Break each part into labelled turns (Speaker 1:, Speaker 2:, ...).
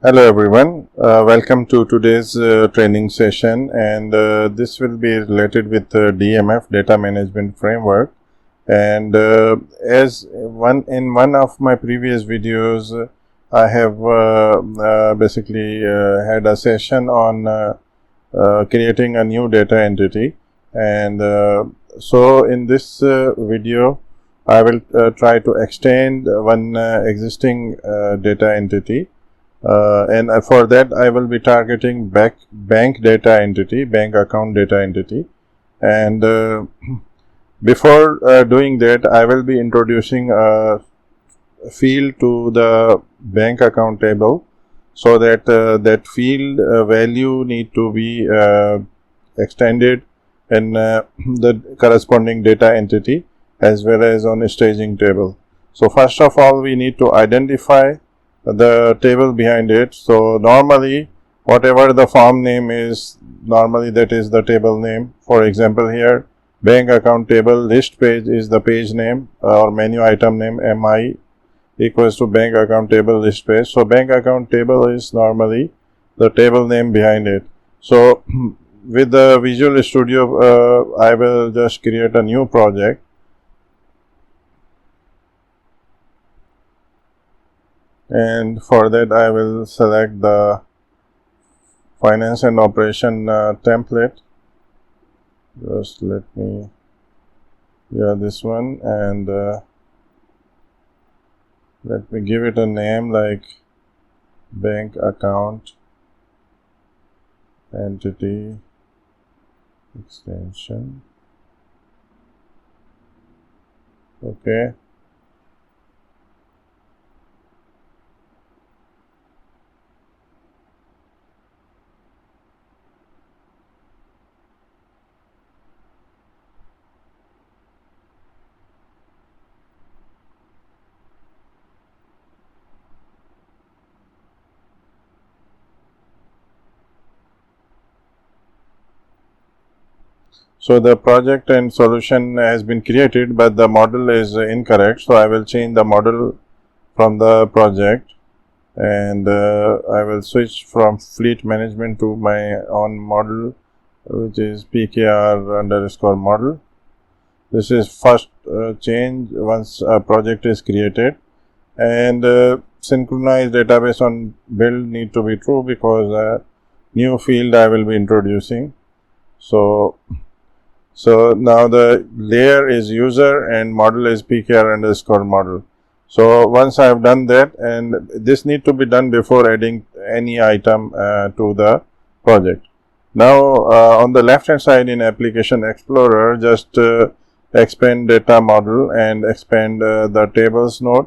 Speaker 1: Hello everyone, welcome to today's training session, and this will be related with DMF, Data Management Framework. And as one of my previous videos, I have basically had a session on creating a new data entity, and so in this video I will try to extend one existing data entity. And for that I will be targeting bank data entity, bank account data entity. And before doing that, I will be introducing a field to the bank account table, so that that field value need to be extended in the corresponding data entity as well as on a staging table. So first of all, we need to identify the table behind it. So normally whatever the form name is, normally that is the table name. For example, here bank account table list page is the page name or menu item name. MI equals to bank account table list page. So bank account table is normally the table name behind it. So with the Visual Studio, I will just create a new project. And for that I will select the finance and operation template. Just let me, this one, and let me give it a name like bank account entity extension. Okay. So the project and solution has been created, but the model is incorrect. So I will change the model from the project, and I will switch from fleet management to my own model, which is PKR underscore model. This is first change once a project is created. And synchronized database on build need to be true, because a new field I will be introducing. So now the layer is user and model is PKR underscore model. So once I have done that, and this need to be done before adding any item to the project. Now on the left hand side in Application Explorer, just expand data model and expand the tables node.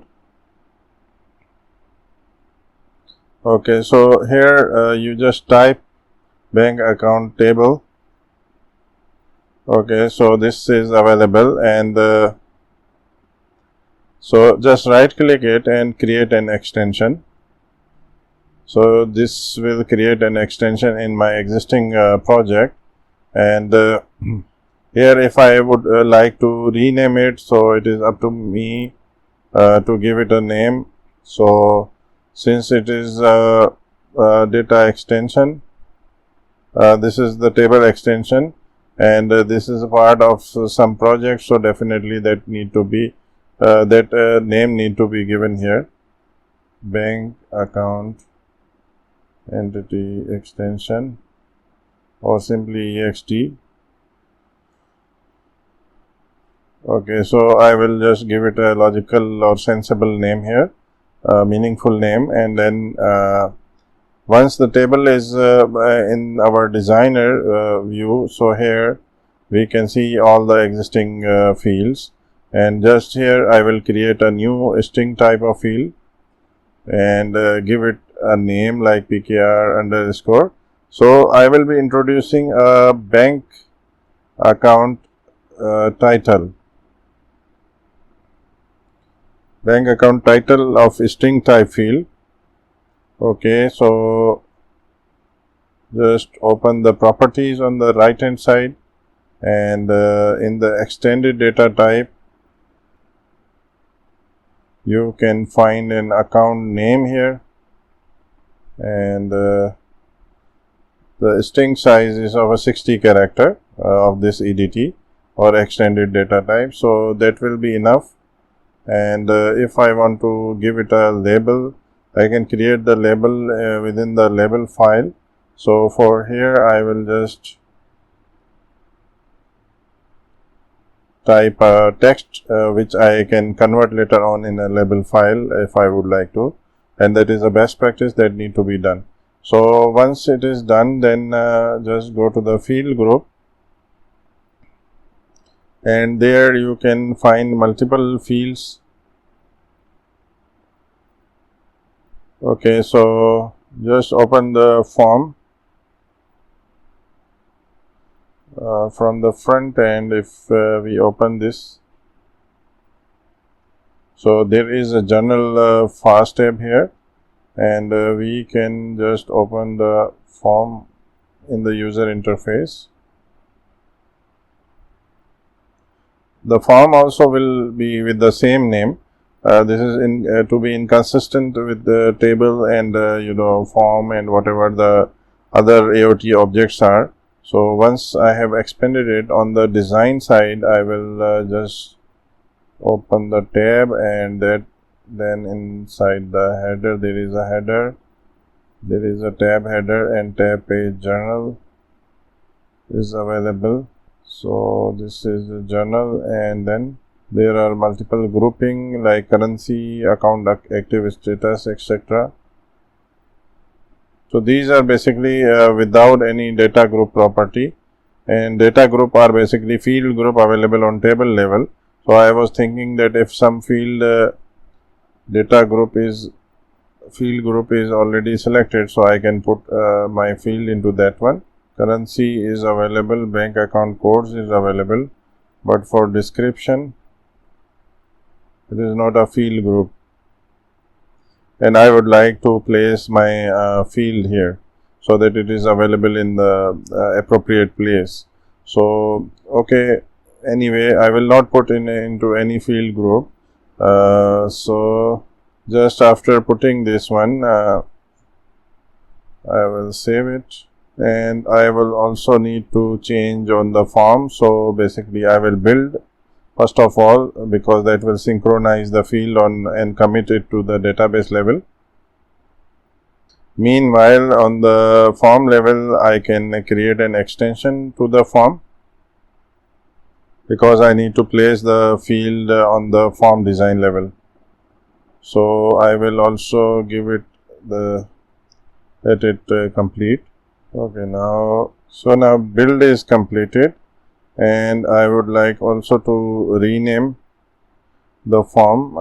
Speaker 1: Okay, so here you just type bank account table. Okay, so this is available, and so just right click it and create an extension. So this will create an extension in my existing project, and here if I would like to rename it, so it is up to me to give it a name. So since it is a data extension, this is the table extension, and this is a part of some project, so definitely that need to be name need to be given here, bank account entity extension, or simply ext. Okay, so I will just give it a logical or sensible name here, meaningful name, and then once the table is in our designer view, so here we can see all the existing fields, and just here I will create a new string type of field and give it a name like PKR underscore. So I will be introducing a bank account title, bank account title of string type field. Okay, so just open the properties on the right hand side, and in the extended data type you can find an account name here. and the string size is of a 60 character of this EDT or extended data type. So that will be enough. And if I want to give it a label, I can create the label within the label file. So for here I will just type a text which I can convert later on in a label file if I would like to, and that is a best practice that need to be done. So once it is done, then just go to the field group, and there you can find multiple fields. Okay, so just open the form from the front end. If we open this, so there is a journal fast tab here, and we can just open the form in the user interface. The form also will be with the same name. This is to be inconsistent with the table and form and whatever the other AOT objects are. So once I have expanded it on the design side, I will just open the tab, and then inside the header there is a header, there is a tab header, and tab page journal is available. So this is the journal, and then there are multiple grouping like currency, account active status, etc. So these are basically without any data group property, and data group are basically field group available on table level. So I was thinking that if some field data group is field group is already selected, so I can put my field into that one. Currency is available, bank account codes is available, but for description it is not a field group, and I would like to place my field here so that it is available in the appropriate place. So okay, anyway, I will not put into any field group. So just after putting this one, I will save it, and I will also need to change on the form. So basically I will build first of all, because that will synchronize the field on and commit it to the database level. Meanwhile, on the form level, I can create an extension to the form, because I need to place the field on the form design level. So I will also give it let it complete. Okay, now build is completed, and I would like also to rename the form,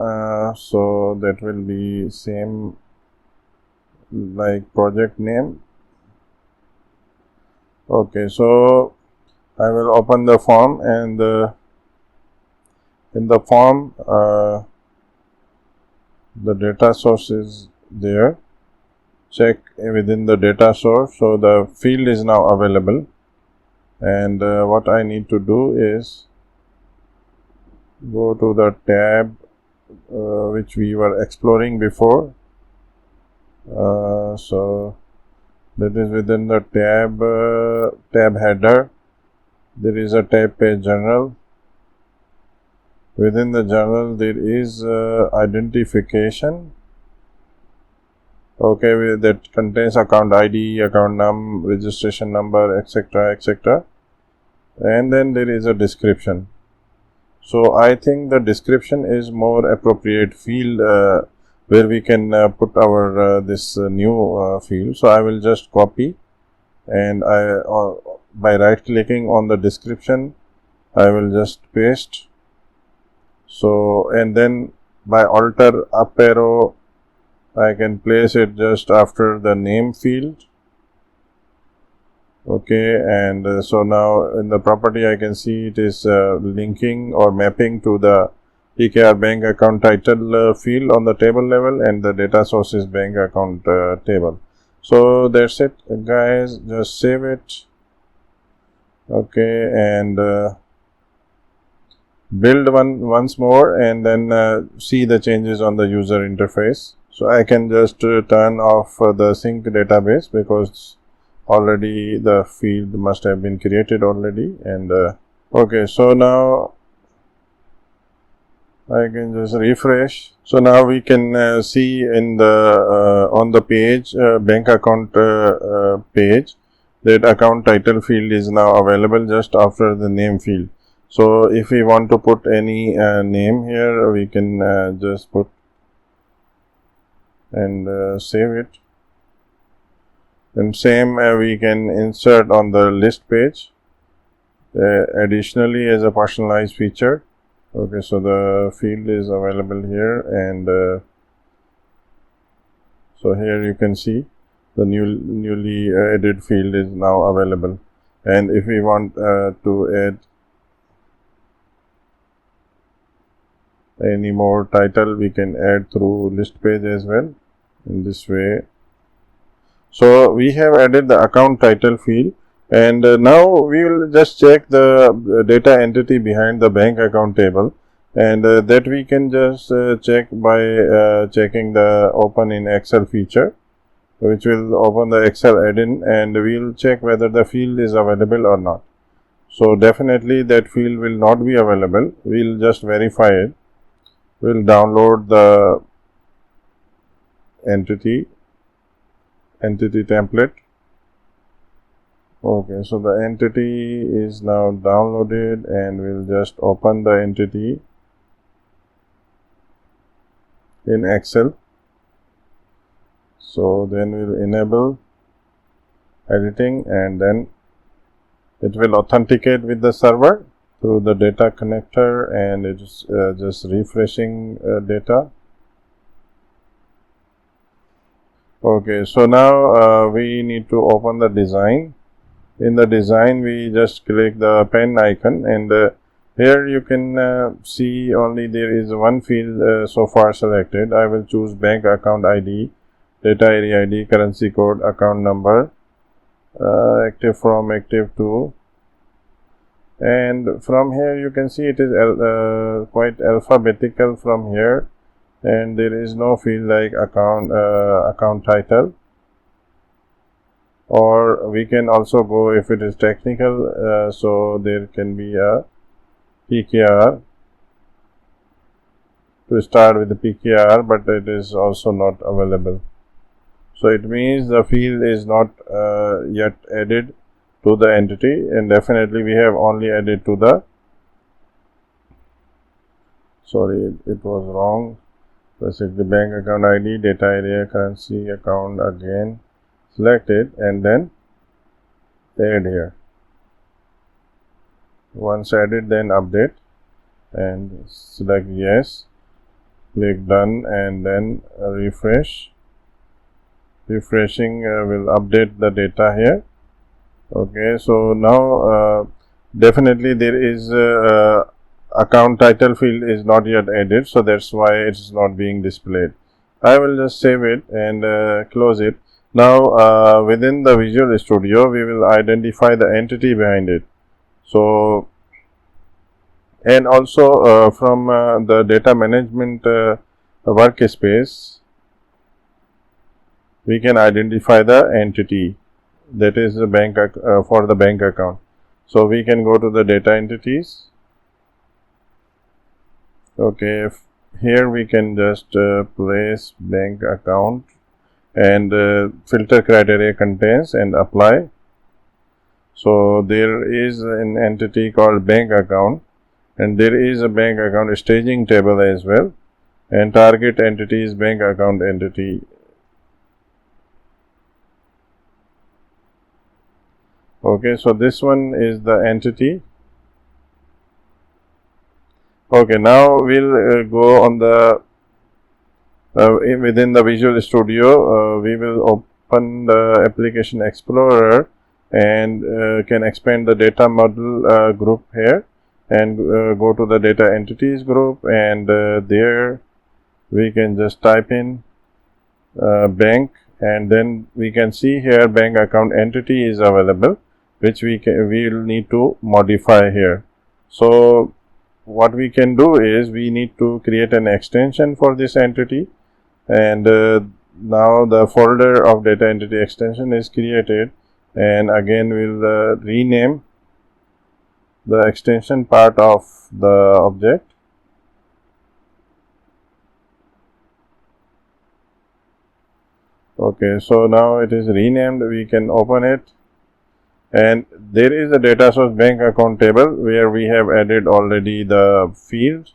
Speaker 1: so that will be same like project name. Okay, so I will open the form, and in the form the data source is there. Check within the data source, so the field is now available, and what I need to do is go to the tab which we were exploring before. So that is within the tab header, there is a tab page journal. Within the journal there is identification, okay, that contains account ID, account num, registration number, etc., etc. And then there is a description. So I think the description is more appropriate field where we can put our this new field. So I will just copy, and by right clicking on the description I will just paste. So, and then by alter up arrow I can place it just after the name field. Okay, and so now in the property I can see it is linking or mapping to the PKR bank account title field on the table level, and the data source is bank account table. So that's it, guys. Just save it. Okay, and build once more, and then see the changes on the user interface. So I can just turn off the sync database because already the field must have been created already. And okay, so now I can just refresh. So now we can see in the on the page bank account page that account title field is now available just after the name field. So if we want to put any name here, we can just put and save it. And same we can insert on the list page additionally as a personalized feature. Okay, so the field is available here, and so here you can see the newly added field is now available. And if we want to add any more title, we can add through list page as well in this way. So we have added the account title field, and now we will just check the data entity behind the bank account table, and that we can just check by checking the open in Excel feature, which will open the Excel add-in, and we will check whether the field is available or not. So definitely that field will not be available. We will just verify it. We will download the entity template. Okay, so the entity is now downloaded, and we'll just open the entity in Excel. So then we'll enable editing, and then it will authenticate with the server through the data connector, and it's just refreshing data. Okay, so now we need to open the design. In the design, we just click the pen icon, and here you can see only there is one field so far selected. I will choose bank account ID, data area ID, currency code, account number, active from, active to, and from here you can see it is quite alphabetical from here, and there is no field like account title. Or we can also go if it is technical, so there can be a PKR to start with the PKR, but it is also not available. So it means the field is not yet added to the entity, and definitely we have only added to the, sorry, it was wrong. Select the bank account ID, data area, currency, account again. Select it and then add here. Once added, then update and select yes, click done, and then refresh. Refreshing will update the data here. Okay, so now definitely there is account title field is not yet added, so that's why it is not being displayed. I will just save it and close it. Now within the Visual Studio, we will identify the entity behind it. So, and also from the data management workspace, we can identify the entity, that is the bank for the bank account. So we can go to the data entities. Okay, here we can just place bank account, and filter criteria contains and apply. So there is an entity called bank account, and there is a bank account staging table as well, and target entity is bank account entity. Okay, so this one is the entity. Okay, now we'll go on the within the Visual Studio, we will open the Application Explorer and can expand the data model group here, and go to the data entities group, and there we can just type in bank, and then we can see here bank account entity is available, which we will need to modify here. So what we can do is we need to create an extension for this entity, and now the folder of data entity extension is created, and again we'll rename the extension part of the object. Okay, so now it is renamed. We can open it, and there is a data source bank account table where we have added already the field.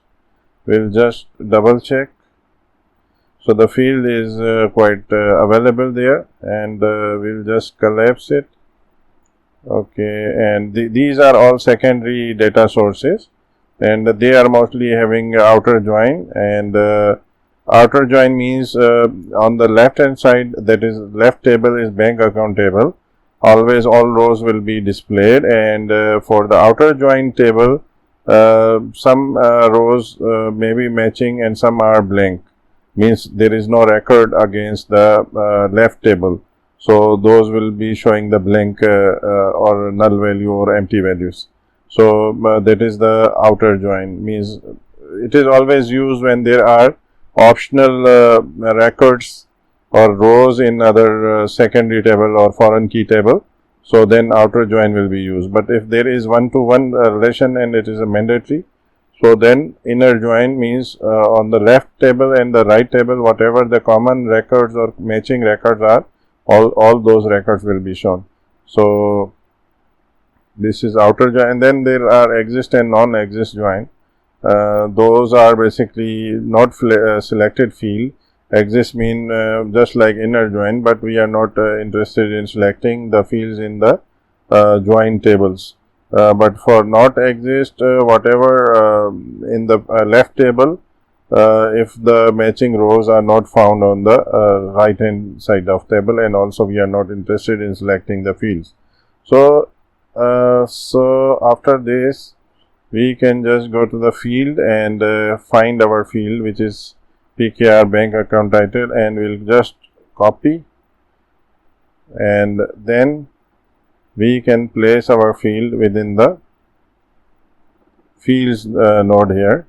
Speaker 1: We'll just double check. So the field is quite available there, and we'll just collapse it. Okay, and these are all secondary data sources, and they are mostly having outer join, and outer join means on the left hand side, that is left table is bank account table. Always all rows will be displayed, and for the outer join table, some rows may be matching and some are blank, means there is no record against the left table. So those will be showing the blank or null value or empty values. So that is the outer join, means it is always used when there are optional records or rows in other secondary table or foreign key table. So then outer join will be used. But if there is one-to-one relation and it is a mandatory, so then inner join means on the left table and the right table, whatever the common records or matching records are, all those records will be shown. So this is outer join, and then there are exist and non-exist join. Those are basically not selected field. Exist mean just like inner join, but we are not interested in selecting the fields in the join tables. But for not exist, whatever in the left table, if the matching rows are not found on the right hand side of table, and also we are not interested in selecting the fields. So after this, we can just go to the field and find our field, which is PKR bank account title, and we'll just copy, and then we can place our field within the fields node here.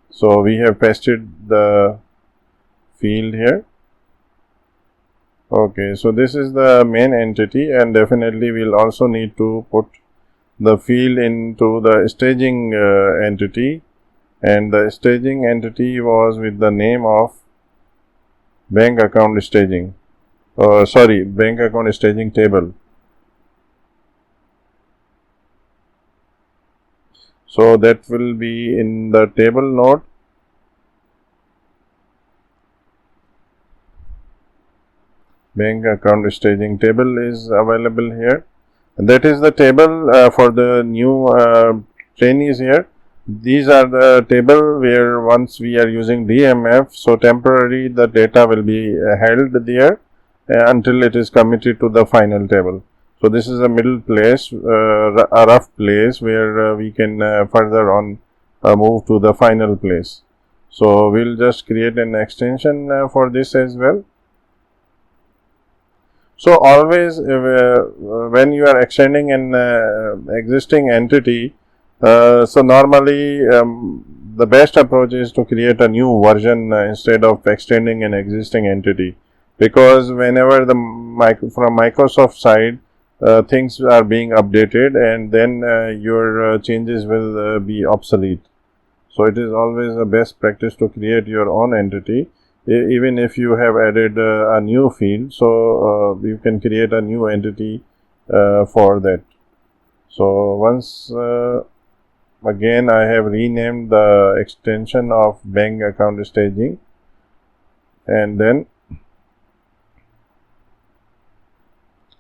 Speaker 1: So we have pasted the field here. Okay, so this is the main entity, and definitely we'll also need to put the field into the staging entity, and the staging entity was with the name of bank account staging, bank account staging table. So that will be in the table node. Bank account staging table is available here. And that is the table for the new trainees here. These are the table where once we are using DMF, so temporarily the data will be held there until it is committed to the final table. So this is a middle place, a rough place where we can further on move to the final place. So we'll just create an extension for this as well. So always when you are extending an existing entity, so normally the best approach is to create a new version instead of extending an existing entity, because whenever from Microsoft side things are being updated, and then your changes will be obsolete. So it is always the best practice to create your own entity, even if you have added a new field. So you can create a new entity for that. So once again I have renamed the extension of bank account staging, and then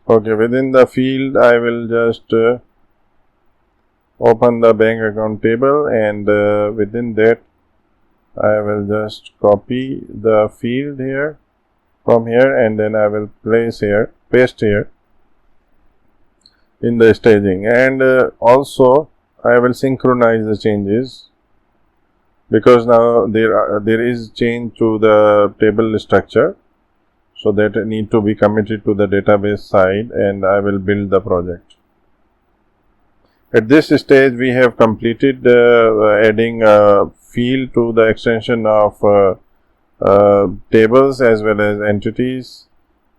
Speaker 1: okay, within the field I will just open the bank account table, and within that I will just copy the field here from here, and then I will paste here in the staging, and also I will synchronize the changes, because now there is change to the table structure, so that need to be committed to the database side, and I will build the project. At this stage we have completed adding a field to the extension of tables as well as entities.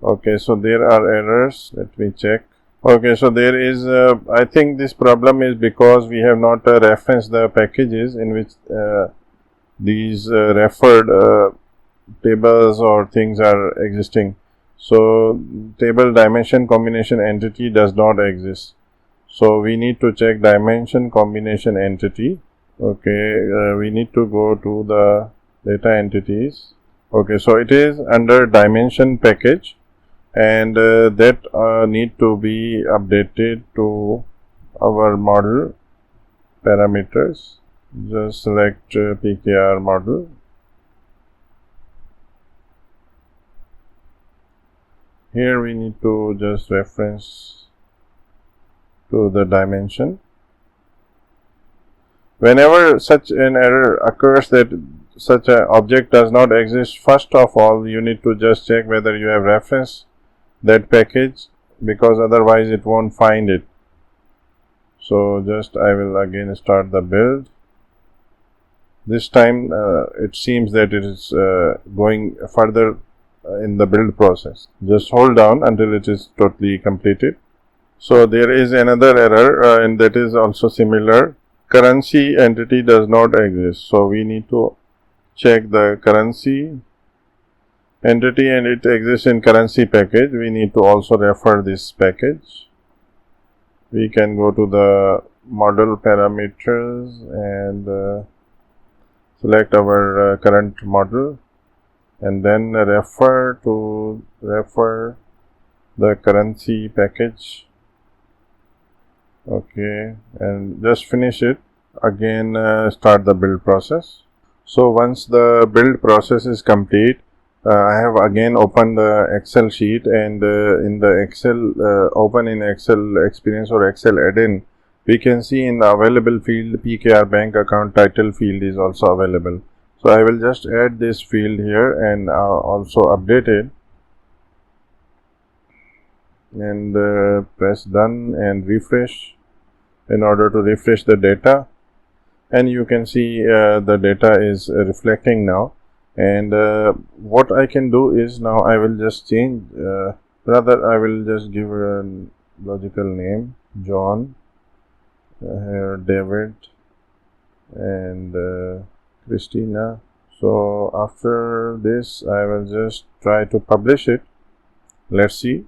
Speaker 1: Okay, so there are errors. Let me check. Okay, so there is, I think this problem is because we have not referenced the packages in which these referred tables or things are existing. So table dimension combination entity does not exist. So we need to check dimension combination entity. Okay, we need to go to the data entities. Okay, so it is under dimension package, and that need to be updated to our model parameters. Just select PKR model. Here we need to just reference to the dimension. Whenever such an error occurs that such an object does not exist, first of all you need to just check whether you have referenced that package, because otherwise it won't find it. So just I will again start the build. This time it seems that it is going further in the build process. Just hold down until it is totally completed. So there is another error and that is also similar. Currency entity does not exist. So we need to check the currency entity, and it exists in currency package. We need to also refer this package. We can go to the model parameters and select our current model, and then refer the currency package. Okay, and just finish it. Again start the build process. So once the build process is complete, I have again opened the Excel sheet, and in the Excel open in Excel experience or Excel add-in, we can see in the available field PKR bank account title field is also available. So I will just add this field here and also update it, and press done and refresh in order to refresh the data, and you can see the data is reflecting now. And what I can do is now I will just change, rather I will just give a logical name, John, here David, and Christina. So after this I will just try to publish it. Let's see.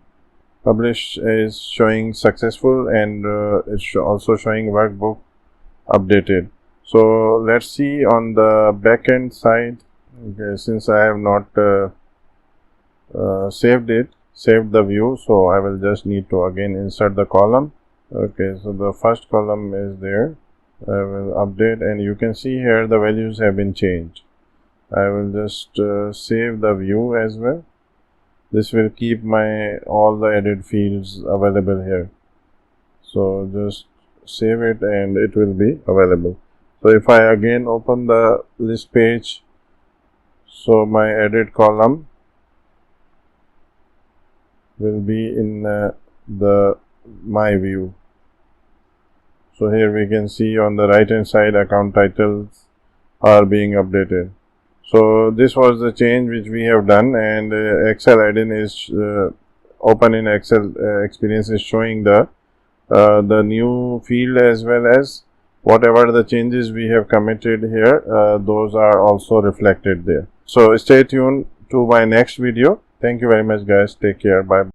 Speaker 1: Publish is showing successful, and it's also showing workbook updated. So let's see on the backend side. Okay, since I have not saved the view, so I will just need to again insert the column. Okay, so the first column is there. I will update, and you can see here the values have been changed. I will just save the view as well. This will keep all the added fields available here. So just save it and it will be available. So if I again open the list page, so my added column will be in my view. So here we can see on the right hand side account titles are being updated. So this was the change which we have done, and Excel add-in is open in Excel experience is showing the new field as well as whatever the changes we have committed here, those are also reflected there. So stay tuned to my next video. Thank you very much guys. Take care. Bye.